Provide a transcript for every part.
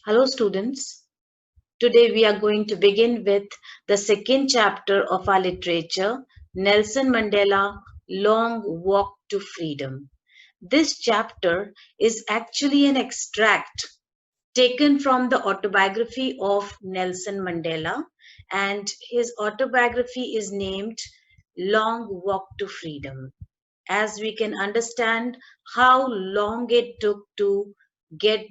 Hello, students. Today we are going to begin with the second chapter of our literature, Nelson Mandela, Long Walk to Freedom. This chapter is actually an extract taken from the autobiography of Nelson Mandela, and his autobiography is named Long Walk to Freedom. As we can understand how long it took to get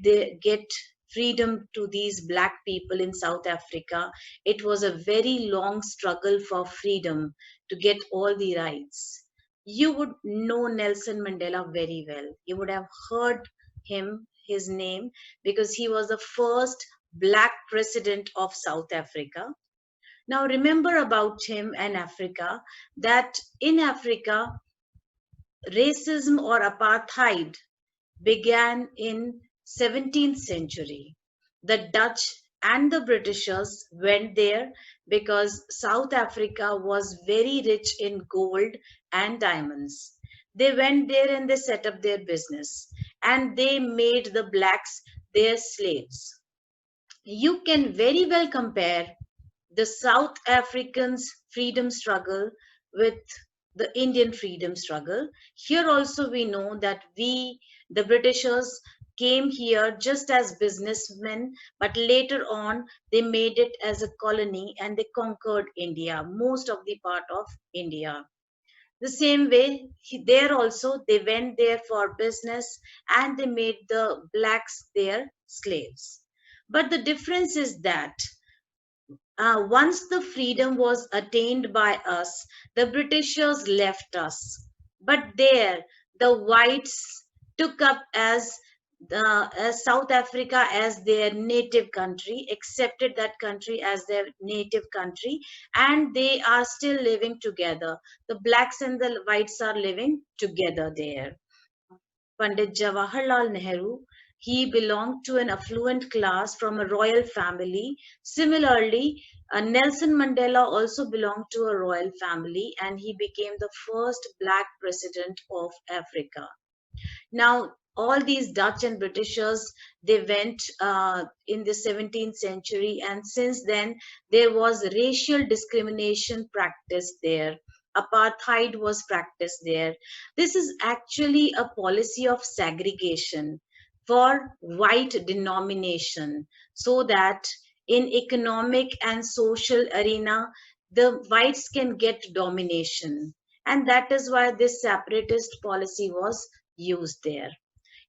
freedom to these black people in South Africa. It was a very long struggle for freedom to get all the rights. You would know Nelson Mandela very well. You would have heard his name, because he was the first black president of South Africa. Now remember about him and Africa, that in Africa racism or apartheid began in 17th century. The Dutch and the Britishers went there because South Africa was very rich in gold and diamonds. They went there and they set up their business, and they made the blacks their slaves. You can very well compare the South Africans' freedom struggle with the Indian freedom struggle. Here also we know that the Britishers, came here just as businessmen, but later on they made it as a colony and they conquered India, most of the part of India. The same way, there also they went there for business and they made the blacks their slaves. But the difference is that once the freedom was attained by us, the Britishers left us. But there, the whites took up as South Africa as their native country, accepted that country as their native country, and they are still living together. The blacks and the whites are living together there. Pandit Jawaharlal Nehru, he belonged to an affluent class from a royal family. Similarly, Nelson Mandela also belonged to a royal family, and he became the first black president of Africa. Now, all these Dutch and Britishers, they went in the 17th century, and since then there was racial discrimination practiced there. Apartheid was practiced there. This is actually a policy of segregation for white denomination, so that in economic and social arena the whites can get domination, and that is why this separatist policy was used there.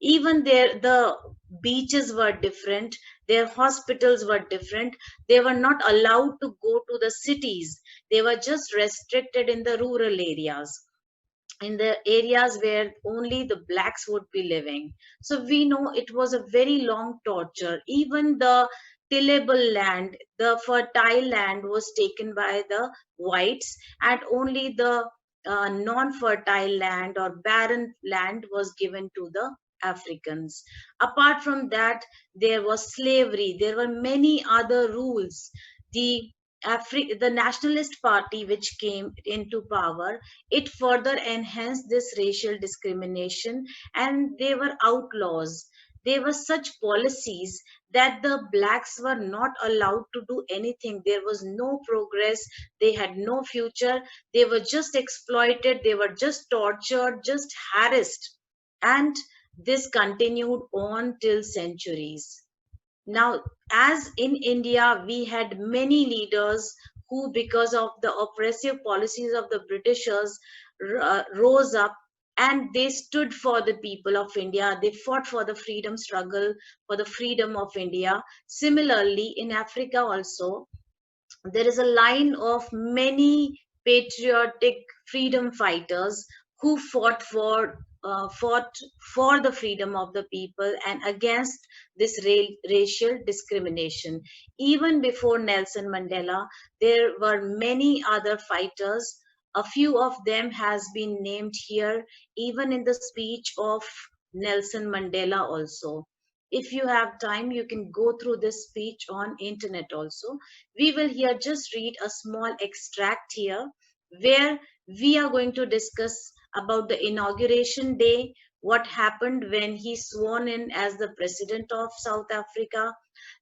Even there, the beaches were different, their hospitals were different. They were not allowed to go to the cities, they were just restricted in the rural areas, in the areas where only the blacks would be living. So we know it was a very long torture. Even the tillable land, the fertile land, was taken by the whites, and only the non-fertile land or barren land was given to the Africans. Apart from that, there was slavery. There were many other rules. The the Nationalist Party, which came into power, it further enhanced this racial discrimination, and they were outlaws. They were such policies that the blacks were not allowed to do anything. There was no progress, they had no future, they were just exploited, they were just tortured, just harassed. And this continued on till centuries. Now, as in India, we had many leaders who, because of the oppressive policies of the Britishers, rose up and they stood for the people of India. They fought for the freedom struggle, for the freedom of India. Similarly, in Africa also, there is a line of many patriotic freedom fighters who fought for the freedom of the people and against this racial discrimination. Even before Nelson Mandela, there were many other fighters. A few of them has been named here, even in the speech of Nelson Mandela also. If you have time, you can go through this speech on internet also. We will here just read a small extract here, where we are going to discuss about the inauguration day, what happened when he sworn in as the president of South Africa,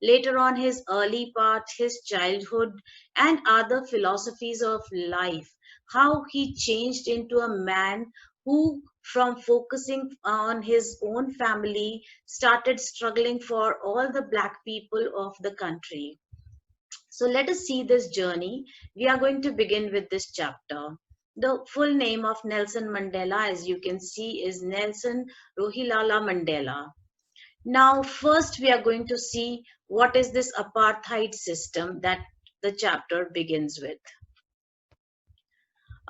later on his early part, his childhood, and other philosophies of life, how he changed into a man who, from focusing on his own family, started struggling for all the black people of the country. So let us see this journey. We are going to begin with this chapter. The full name of Nelson Mandela, as you can see, is Nelson Rolihlahla Mandela. Now, first we are going to see what is this apartheid system that the chapter begins with.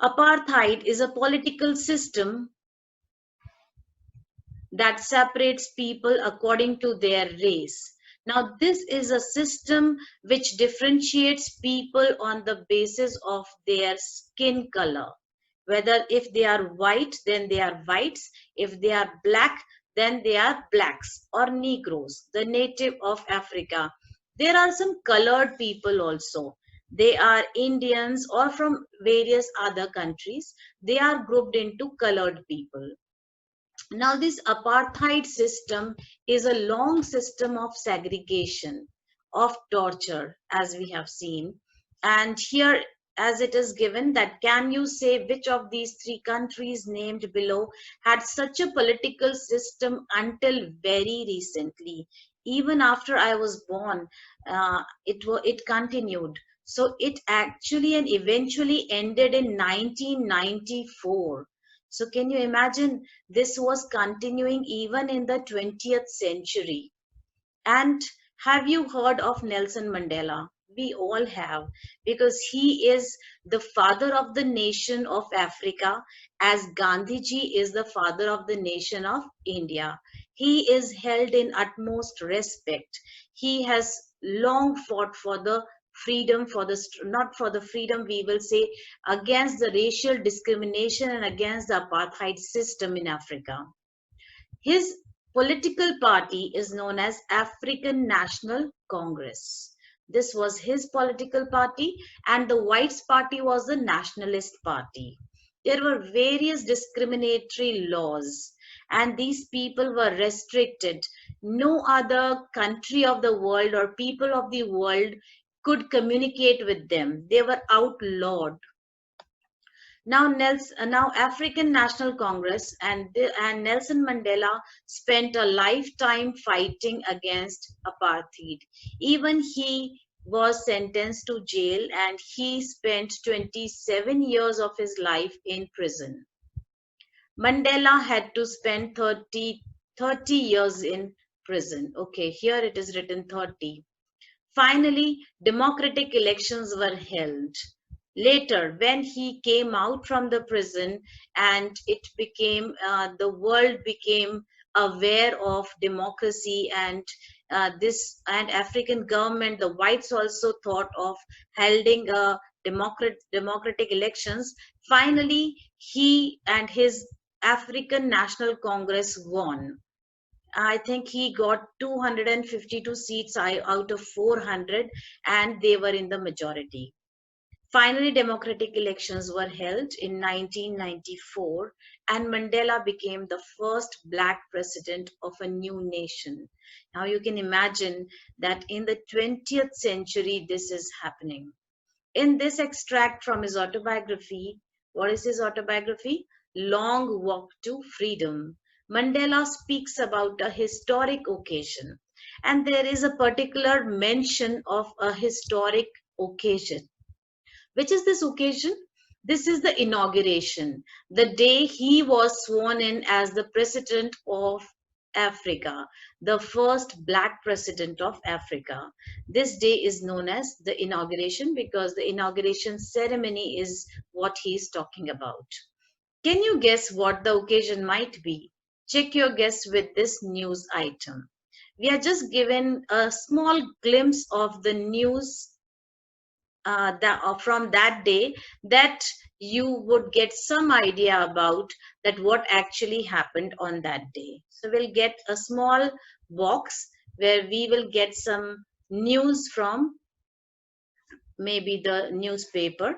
Apartheid is a political system that separates people according to their race. Now, this is a system which differentiates people on the basis of their skin color. Whether if they are white, then they are whites. If they are black, then they are blacks or Negroes, the native of Africa. There are some colored people also. They are Indians or from various other countries. They are grouped into colored people. Now, this apartheid system is a long system of segregation, of torture, as we have seen. And here, as it is given, that can you say which of these three countries named below had such a political system until very recently? Even after I was born, it continued. So it actually and eventually ended in 1994. So can you imagine, this was continuing even in the 20th century? And have you heard of Nelson Mandela? We all have, because he is the father of the nation of Africa, as Gandhiji is the father of the nation of India. He is held in utmost respect. He has long fought for the freedom, for the not for the freedom, we will say, against the racial discrimination and against the apartheid system in Africa. His political party is known as African National Congress. This was his political party, and the Whites Party was the Nationalist Party. There were various discriminatory laws, and these people were restricted. No other country of the world or people of the world could communicate with them. They were outlawed. Now African National Congress and Nelson Mandela spent a lifetime fighting against apartheid. Even he was sentenced to jail, and he spent 27 years of his life in prison. Mandela had to spend 30 years in prison. Okay, here it is written 30. Finally, democratic elections were held. Later, when he came out from the prison, and it became the world became aware of democracy, and this and African government, the whites also thought of holding a democratic elections. Finally, he and his African National Congress won. I think he got 252 seats out of 400, and they were in the majority. Finally, democratic elections were held in 1994, and Mandela became the first black president of a new nation. Now you can imagine that in the 20th century, this is happening. In this extract from his autobiography, what is his autobiography? Long Walk to Freedom. Mandela speaks about a historic occasion, and there is a particular mention of a historic occasion. Which is this occasion? This is the inauguration, the day he was sworn in as the president of Africa, the first black president of Africa. This day is known as the inauguration because the inauguration ceremony is what he is talking about. Can you guess what the occasion might be? Check your guess with this news item. We are just given a small glimpse of the news from that day, that you would get some idea about that what actually happened on that day. So we'll get a small box where we will get some news from maybe the newspaper.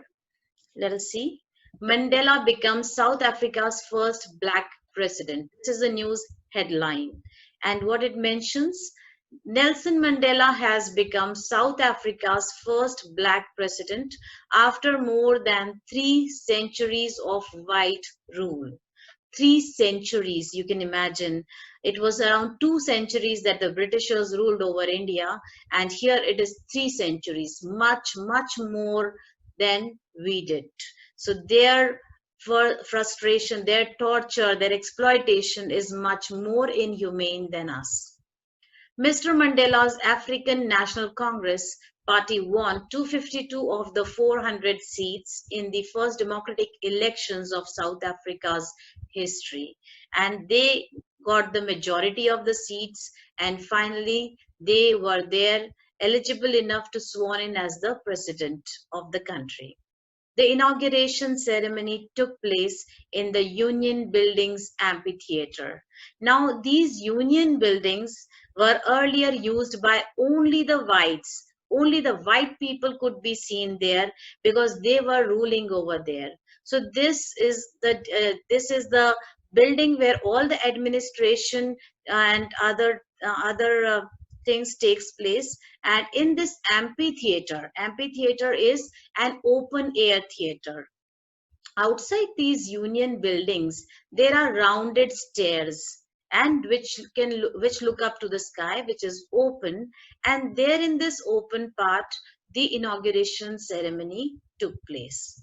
Let us see. Mandela becomes South Africa's first black president. This is the news headline. And what it mentions, Nelson Mandela has become South Africa's first black president after more than 3 centuries of white rule. 3 centuries, you can imagine. It was around 2 centuries that the Britishers ruled over India, and here it is 3 centuries, much more than we did. So their frustration, their torture, their exploitation is much more inhumane than us. Mr. Mandela's African National Congress party won 252 of the 400 seats in the first democratic elections of South Africa's history. And they got the majority of the seats, and finally they were there eligible enough to sworn in as the president of the country. The inauguration ceremony took place in the Union Buildings amphitheater. Now, these Union Buildings were earlier used by only the whites. Only the white people could be seen there because they were ruling over there. So this is the building where all the administration and other things takes place. And in this amphitheater is an open air theater. Outside these union buildings there are rounded stairs, and which look up to the sky, which is open. And there in this open part the inauguration ceremony took place.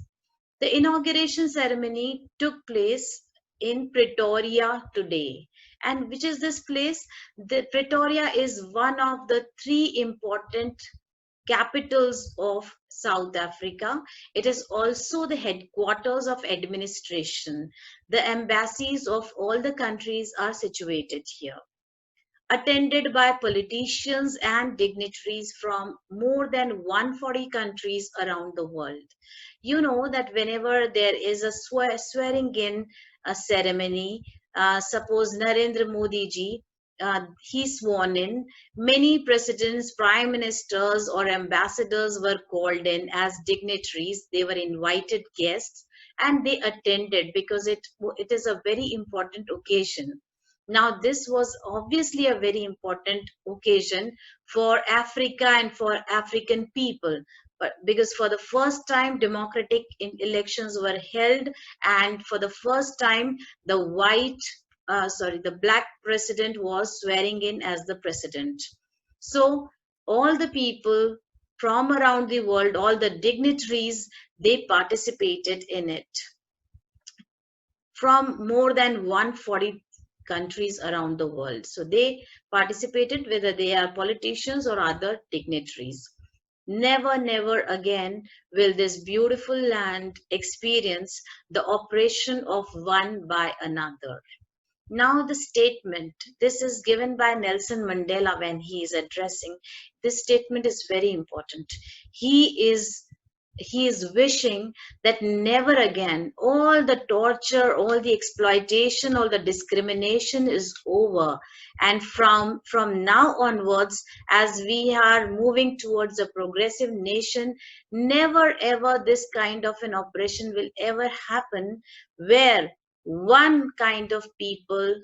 The inauguration ceremony took place in Pretoria today. And which is this place? The Pretoria is one of the three important capitals of South Africa. It is also the headquarters of administration. The embassies of all the countries are situated here, attended by politicians and dignitaries from more than 140 countries around the world. You know that whenever there is a swearing in a ceremony, suppose Narendra Modi ji, he sworn in, many presidents, prime ministers, or ambassadors were called in as dignitaries. They were invited guests and they attended because it is a very important occasion. Now, this was obviously a very important occasion for Africa and for African people, but because for the first time democratic elections were held, and for the first time the black president was swearing in as the president. So all the people from around the world, all the dignitaries, they participated in it from more than 140 countries around the world. So they participated, whether they are politicians or other dignitaries. Never again will this beautiful land experience the oppression of one by another. Now the statement, this is given by Nelson Mandela when he is addressing. This statement is very important. He is wishing that never again all the torture, all the exploitation, all the discrimination is over. And from now onwards, as we are moving towards a progressive nation, never ever this kind of an oppression will ever happen where one kind of people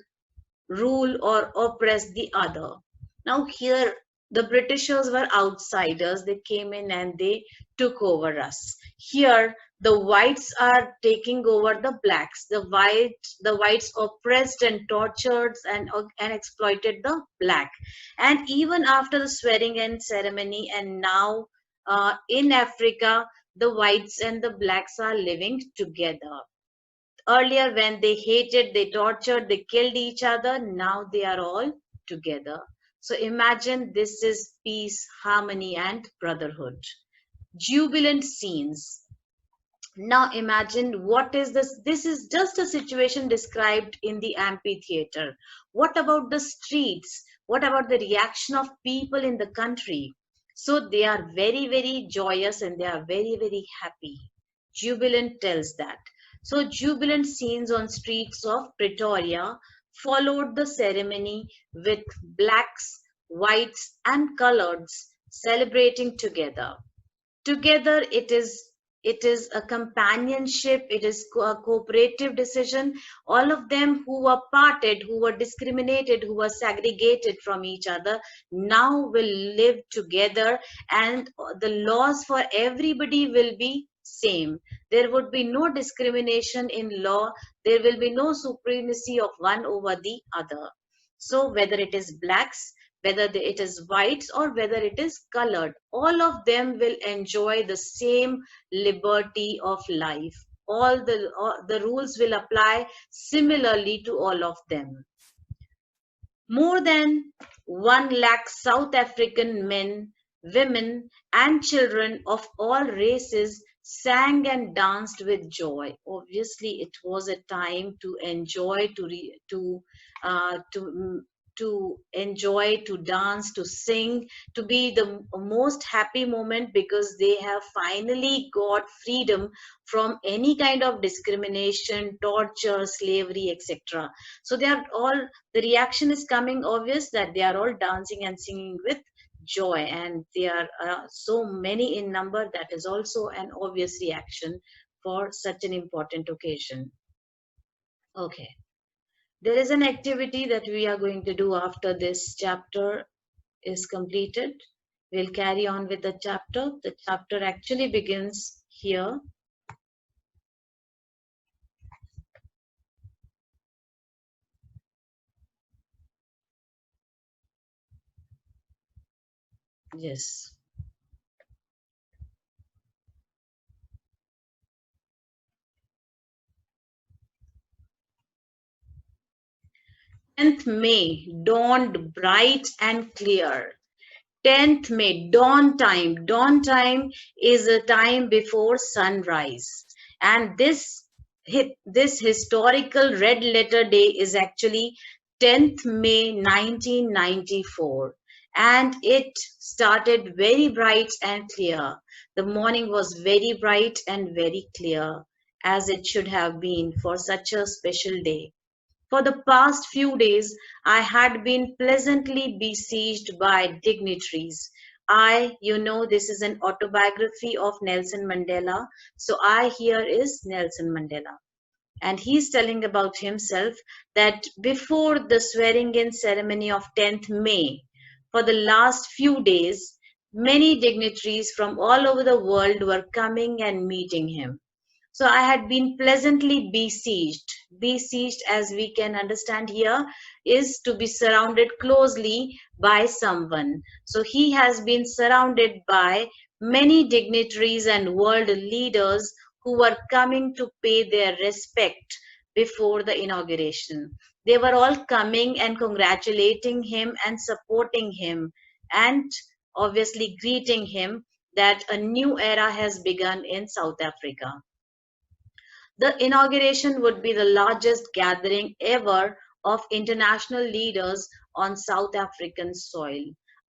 rule or oppress the other. Now here the Britishers were outsiders. They came in and they took over us. Here the whites are taking over the blacks. The whites oppressed and tortured and exploited the black. And even after the swearing in ceremony, and now in Africa, the whites and the blacks are living together. Earlier, when they hated, they tortured, they killed each other, now they are all together. So imagine this is peace, harmony, and brotherhood. Jubilant scenes. Now imagine what is this? This is just a situation described in the amphitheater. What about the streets? What about the reaction of people in the country? So they are very joyous and they are very happy. Jubilant tells that. So jubilant scenes on streets of Pretoria followed the ceremony with blacks, whites and coloreds celebrating together. Together it is it is a companionship, it is a cooperative decision. All of them who were parted, who were discriminated, who were segregated from each other, now will live together, and the laws for everybody will be same. There would be no discrimination in law, there will be no supremacy of one over the other. So whether it is blacks, whether it is whites, or whether it is colored, all of them will enjoy the same liberty of life. All the rules will apply similarly to all of them. More than 1 lakh South African men, women, and children of all races sang and danced with joy. Obviously, it was a time to enjoy, uh, to mm, to enjoy, to dance, to sing, to be the most happy moment, because they have finally got freedom from any kind of discrimination, torture, slavery, etc. So they are all, the reaction is coming obvious that they are all dancing and singing with joy, and they are so many in number. That is also an obvious reaction for such an important occasion. Okay, there is an activity that we are going to do after this chapter is completed. We'll carry on with the chapter. The chapter actually begins here. Yes. 10th May dawned bright and clear. 10th May, dawn time. Dawn time is a time before sunrise. And this historical red letter day is actually 10th May 1994. And it started very bright and clear. The morning was very bright and very clear, as it should have been for such a special day. For the past few days, I had been pleasantly besieged by dignitaries. This is an autobiography of Nelson Mandela. So I here is Nelson Mandela. And he's telling about himself that before the swearing in ceremony of 10th May, for the last few days, many dignitaries from all over the world were coming and meeting him. So I had been pleasantly besieged. Besieged, as we can understand here, is to be surrounded closely by someone. So he has been surrounded by many dignitaries and world leaders who were coming to pay their respect before the inauguration. They were all coming and congratulating him and supporting him, and obviously greeting him that a new era has begun in South Africa. The inauguration would be the largest gathering ever of international leaders on South African soil.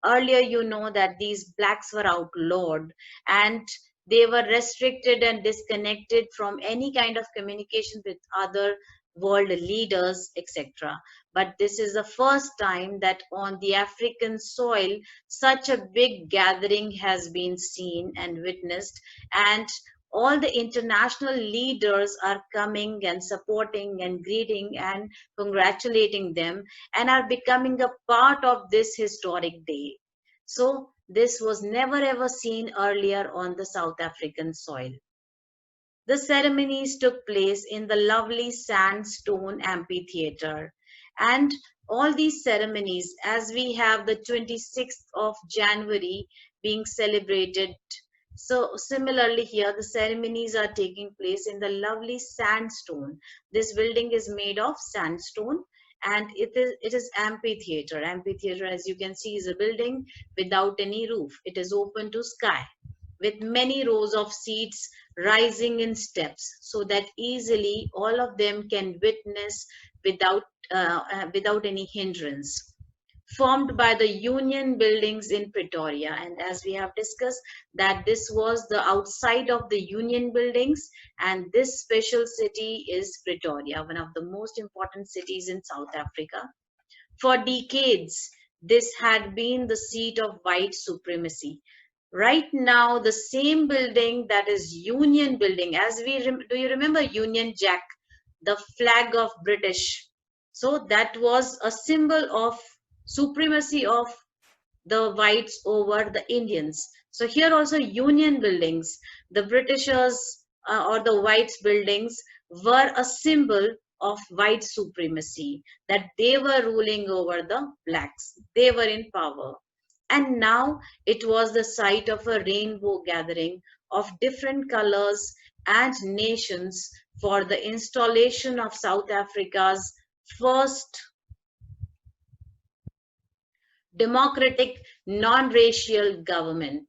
Earlier, you know that these blacks were outlawed and they were restricted and disconnected from any kind of communication with other world leaders, etc. But this is the first time that on the African soil, such a big gathering has been seen and witnessed, and all the international leaders are coming and supporting and greeting and congratulating them, and are becoming a part of this historic day. So this was never ever seen earlier on the South African soil. The ceremonies took place in the lovely sandstone amphitheater. And all these ceremonies, as we have the 26th of January being celebrated, so similarly here the ceremonies are taking place in the lovely sandstone. This building is made of sandstone, and it is amphitheater. Amphitheater, as you can see, is a building without any roof. It is open to sky, with many rows of seats rising in steps, so that easily all of them can witness without any hindrance. Formed by the Union buildings in Pretoria, and as we have discussed, that this was the outside of the Union buildings, and this special city is Pretoria, one of the most important cities in South Africa. For decades, this had been the seat of white supremacy. Right now, the same building, that is Union Building, as do you remember Union Jack, the flag of British? So that was a symbol of supremacy of the whites over the Indians. So here also Union buildings, the Britishers or the whites buildings were a symbol of white supremacy, that they were ruling over the blacks. They were in power. And now it was the site of a rainbow gathering of different colors and nations for the installation of South Africa's first democratic, non-racial government.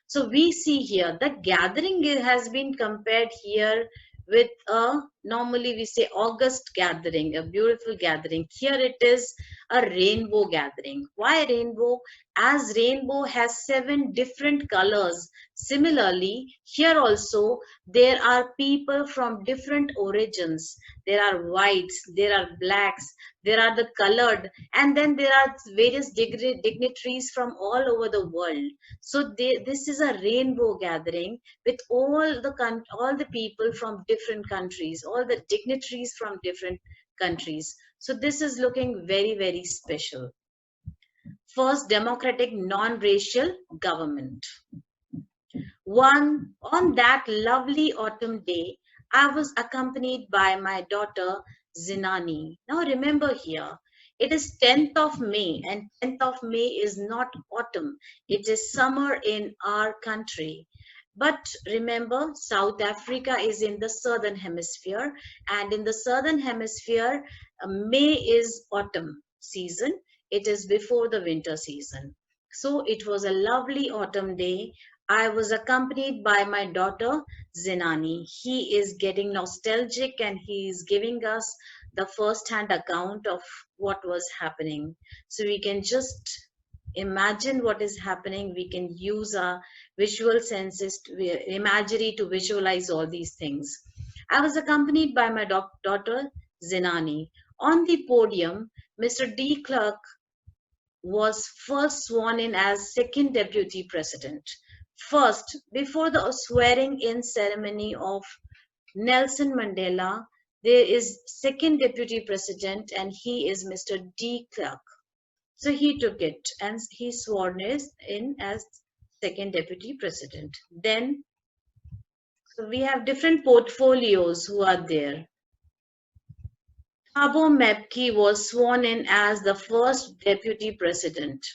So we see here the gathering has been compared here with a, normally we say August gathering, a beautiful gathering. Here it is a rainbow gathering. Why rainbow? As rainbow has 7 different colors. Similarly, here also there are people from different origins. There are whites, there are blacks, there are the colored, and then there are various dignitaries from all over the world. So this is a rainbow gathering with all the people from different countries, all the dignitaries from different countries. So this is looking very, very special. First democratic non-racial government. On that lovely autumn day, I was accompanied by my daughter Zinani. Now remember here, it is 10th of May, and 10th of May is not autumn. It is summer in our country. But remember, South Africa is in the southern hemisphere, and in the southern hemisphere, May is autumn season. It is before the winter season. So it was a lovely autumn day. I was accompanied by my daughter Zinani. He is getting nostalgic and he is giving us the first-hand account of what was happening. So we can just imagine what is happening. We can use our visual senses, imagery to visualize all these things. I was accompanied by my daughter Zinani. On the podium, Mr. De Klerk was first sworn in as second deputy president. First, before the swearing in ceremony of Nelson Mandela, there is second deputy president and he is Mr. De Klerk. So he took it and he sworn in as second deputy president. Then so we have different portfolios who are there. Thabo Mbeki was sworn in as the first deputy president.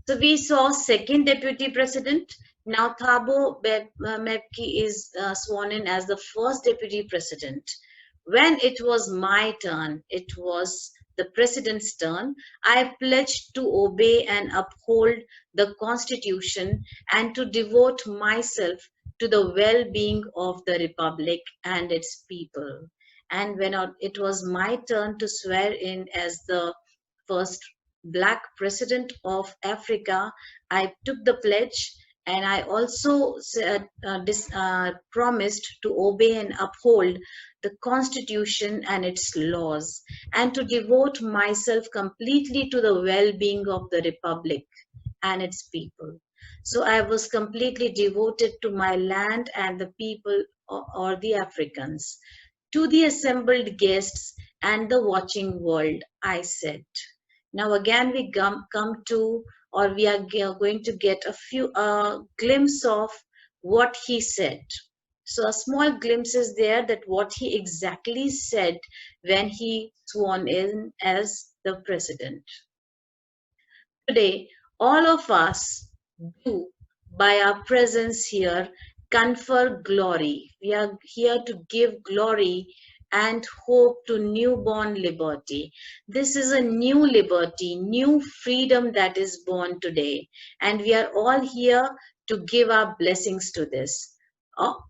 So we saw second deputy president. Now Thabo Mbeki is sworn in as the first deputy president. When it was my turn, it was the president's turn, I pledged to obey and uphold the constitution and to devote myself to the well-being of the republic and its people. And when it was my turn to swear in as the first Black president of Africa, I took the pledge and I also promised to obey and uphold the constitution and its laws and to devote myself completely to the well-being of the republic and its people. So I was completely devoted to my land and the people or the Africans. To the assembled guests and the watching world, I said. Now again we come to, or we are going to get a few glimpse of what he said. So a small glimpse is there that what he exactly said when he sworn in as the president. Today, all of us do, by our presence here, confer glory. We are here to give glory and hope to newborn liberty. This is a new liberty, new freedom that is born today. And we are all here to give our blessings to this or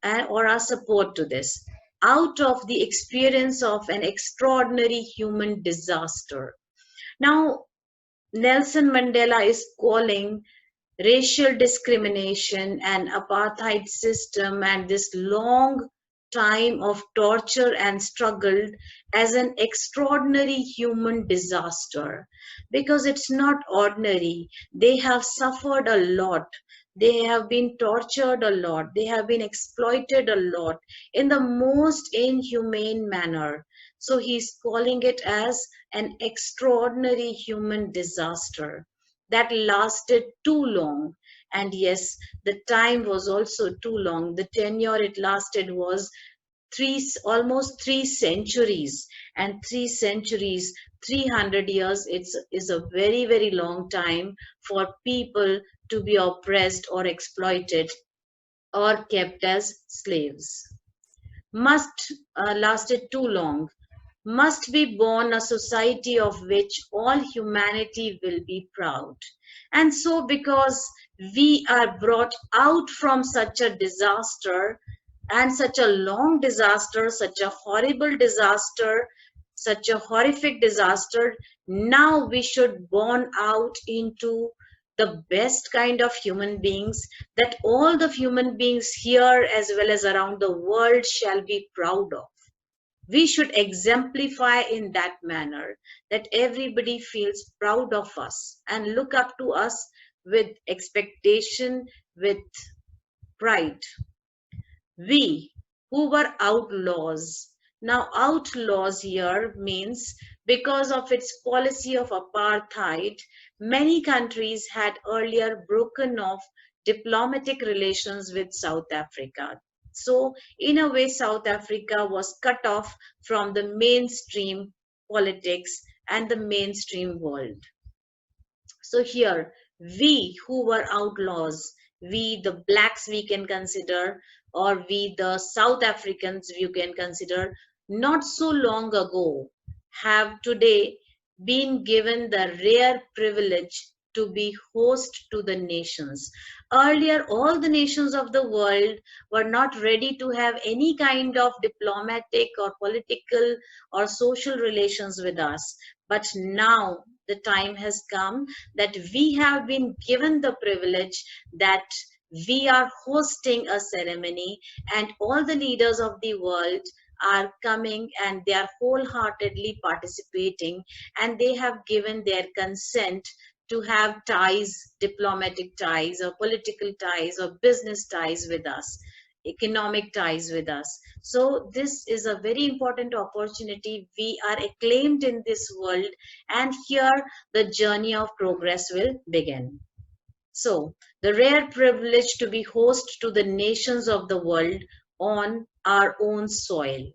our support to this out of the experience of an extraordinary human disaster. Now, Nelson Mandela is calling racial discrimination and apartheid system and this long time of torture and struggle as an extraordinary human disaster, because it's not ordinary. They have suffered a lot. They have been tortured a lot. They have been exploited a lot in the most inhumane manner. So he's calling it as an extraordinary human disaster that lasted too long. And yes, the time was also too long. The tenure it lasted was almost 3 centuries, and 3 centuries, 300 years, is a very, very long time for people to be oppressed or exploited or kept as slaves. Must lasted too long. Must be born a society of which all humanity will be proud. And so, because we are brought out from such a disaster, and such a long disaster, such a horrible disaster, such a horrific disaster, now we should born out into the best kind of human beings that all the human beings here as well as around the world shall be proud of. We should exemplify in that manner that everybody feels proud of us and look up to us with expectation, with pride. We who were outlaws. Now, outlaws here means because of its policy of apartheid, many countries had earlier broken off diplomatic relations with South Africa. So, in a way, South Africa was cut off from the mainstream politics and the mainstream world. So here, we who were outlaws, we the blacks we can consider, or we the South Africans you can consider, not so long ago, have today been given the rare privilege to be host to the nations. Earlier, all the nations of the world were not ready to have any kind of diplomatic or political or social relations with us. But now the time has come that we have been given the privilege that we are hosting a ceremony, and all the leaders of the world are coming and they are wholeheartedly participating, and they have given their consent to have ties, diplomatic ties or political ties or business ties with us, economic ties with us. So this is a very important opportunity. We are acclaimed in this world, and here the journey of progress will begin. So, the rare privilege to be host to the nations of the world on our own soil.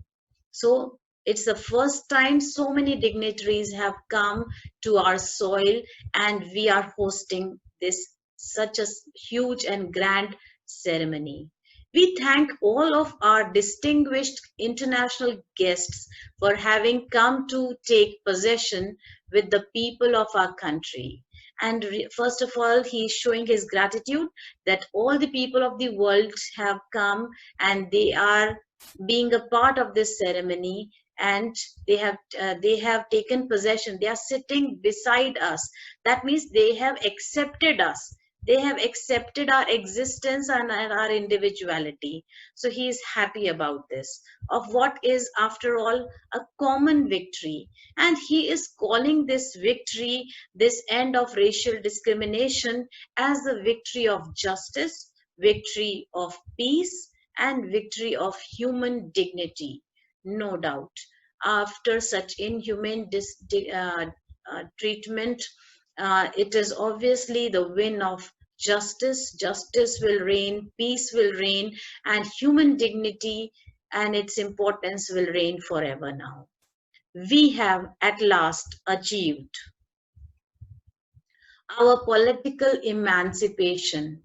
So, it's the first time so many dignitaries have come to our soil, and we are hosting this such a huge and grand ceremony. We thank all of our distinguished international guests for having come to take possession with the people of our country. And first of all, he is showing his gratitude that all the people of the world have come and they are being a part of this ceremony, and they have taken possession. They are sitting beside us. That means they have accepted us. They have accepted our existence and our individuality. So he is happy about this, of what is, after all, a common victory. And he is calling this victory, this end of racial discrimination, as the victory of justice, victory of peace, and victory of human dignity. No doubt, after such inhumane treatment, it is obviously the win of justice. Justice will reign, peace will reign, and human dignity and its importance will reign forever now. We have at last achieved our political emancipation.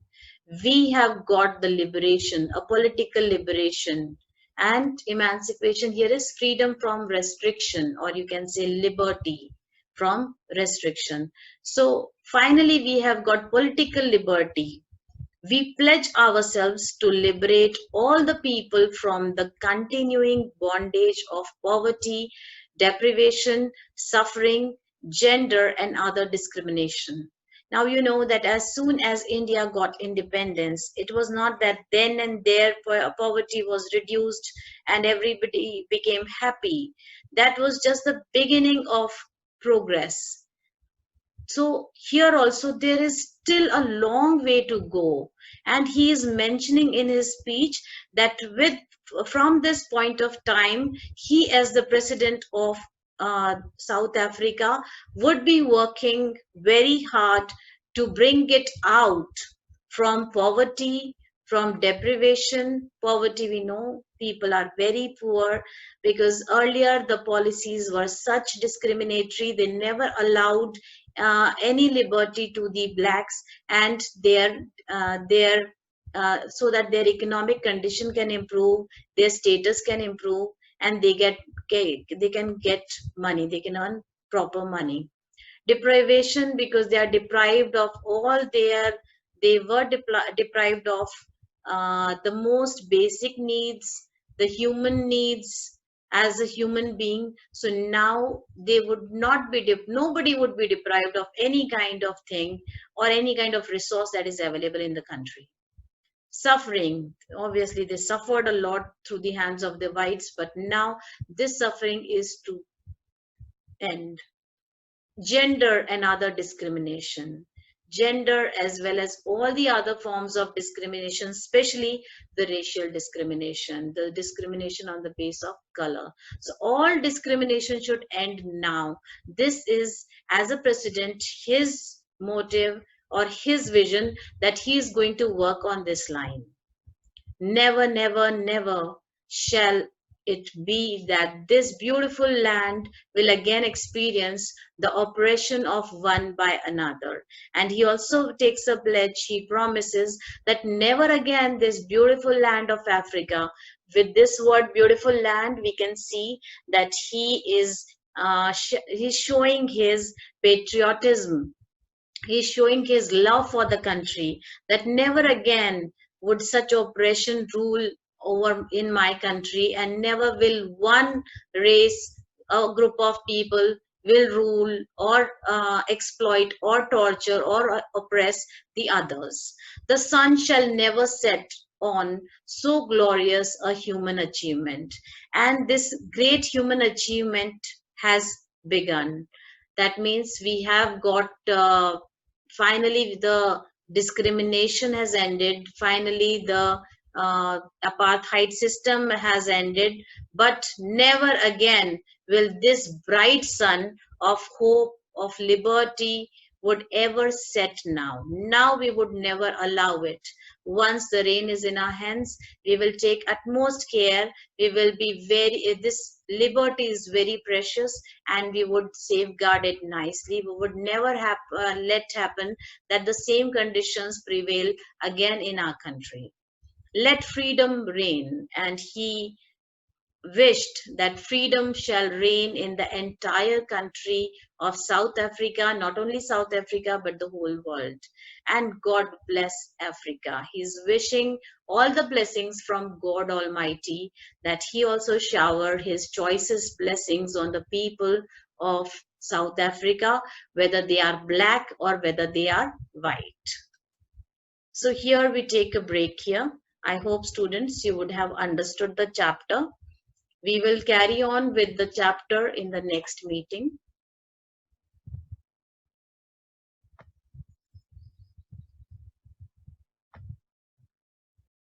We have got the liberation, a political liberation. And emancipation here is freedom from restriction, or you can say liberty from restriction. So finally, we have got political liberty. We pledge ourselves to liberate all the people from the continuing bondage of poverty, deprivation, suffering, gender, and other discrimination. Now you know that as soon as India got independence, it was not that then and there poverty was reduced and everybody became happy. That was just the beginning of progress. So here also there is still a long way to go, and he is mentioning in his speech that with from this point of time, he as the president of South Africa would be working very hard to bring it out from poverty, from deprivation. Poverty, we know people are very poor because earlier the policies were such discriminatory, they never allowed any liberty to the blacks and their so that their economic condition can improve, their status can improve, and they can get money, they can earn proper money. Deprivation, because they are deprived of all their, they were deprived of the most basic needs, the human needs as a human being. So now they would not be nobody would be deprived of any kind of thing or any kind of resource that is available in the country. Suffering, obviously they suffered a lot through the hands of the whites, but now this suffering is to end. Gender and other discrimination, gender as well as all the other forms of discrimination, especially the racial discrimination, the discrimination on the base of color. So all discrimination should end now. This is, as a president, his motive or his vision, that he is going to work on this line. Never, never, never shall it be that this beautiful land will again experience the oppression of one by another. And he also takes a pledge, he promises that never again this beautiful land of Africa, with this word beautiful land, we can see that he is he's showing his patriotism, he's showing his love for the country, that never again would such oppression rule over in my country, and never will one race or group of people will rule or exploit or torture or oppress the others. The sun shall never set on so glorious a human achievement, and this great human achievement has begun. That means we have got finally the discrimination has ended, finally the apartheid system has ended, but never again will this bright sun of hope, of liberty would ever set now. Now we would never allow it. Once the rain is in our hands, we will take utmost care. We will be very, this liberty is very precious, and we would safeguard it nicely. We would never have let happen that the same conditions prevail again in our country. Let freedom reign. And he wished that freedom shall reign in the entire country of South Africa, not only South Africa, but the whole world. And God bless Africa. He's wishing all the blessings from God Almighty, that he also shower his choicest blessings on the people of South Africa, whether they are black or whether they are white. So here we take a break here. I hope students you would have understood the chapter. We will carry on with the chapter in the next meeting.